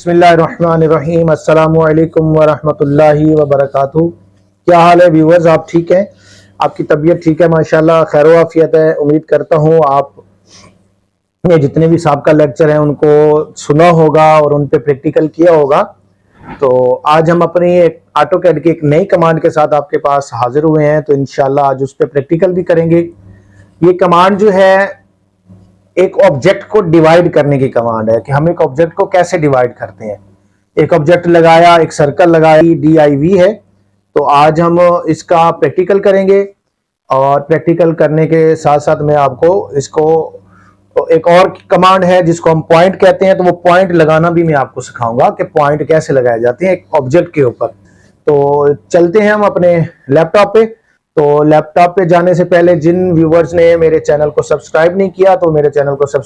बिस्मिल्लाहिर्रहमानिर्रहीम। अस्सलामु अलैकुम वरहमतुल्लाहि वबरकातुहू। क्या हाल है व्यूवर्स, आप ठीक हैं? आपकी तबीयत ठीक है? माशाल्लाह खैर आफियत है। उम्मीद करता हूँ आप ने जितने भी साहब लेक्चर हैं उनको सुना होगा और उन पे प्रैक्टिकल किया होगा। तो आज हम अपनी एक ऑटोकैड की एक नई कमांड के साथ आपके पास हाजिर हुए हैं, तो इंशाल्लाह आज उस पर प्रैक्टिकल भी करेंगे। ये कमांड जो है एक ऑब्जेक्ट को डिवाइड करने की कमांड है कि हम एक ऑब्जेक्ट को कैसे डिवाइड करते हैं। एक ऑब्जेक्ट लगाया, एक सर्कल लगाया, DIV है। तो आज हम इसका प्रैक्टिकल करेंगे और प्रैक्टिकल करने के साथ साथ मैं आपको इसको एक और कमांड है जिसको हम पॉइंट कहते हैं, तो वो पॉइंट लगाना भी मैं आपको सिखाऊंगा कि पॉइंट कैसे लगाए जाते हैं एक ऑब्जेक्ट के ऊपर। तो चलते हैं हम अपने लैपटॉप पे। तो लैपटॉप पे जाने से पहले जिन व्यूवर्स ने मेरे चैनल को सब्सक्राइब नहीं किया तो मेरे चैनल को सब्सक्राइब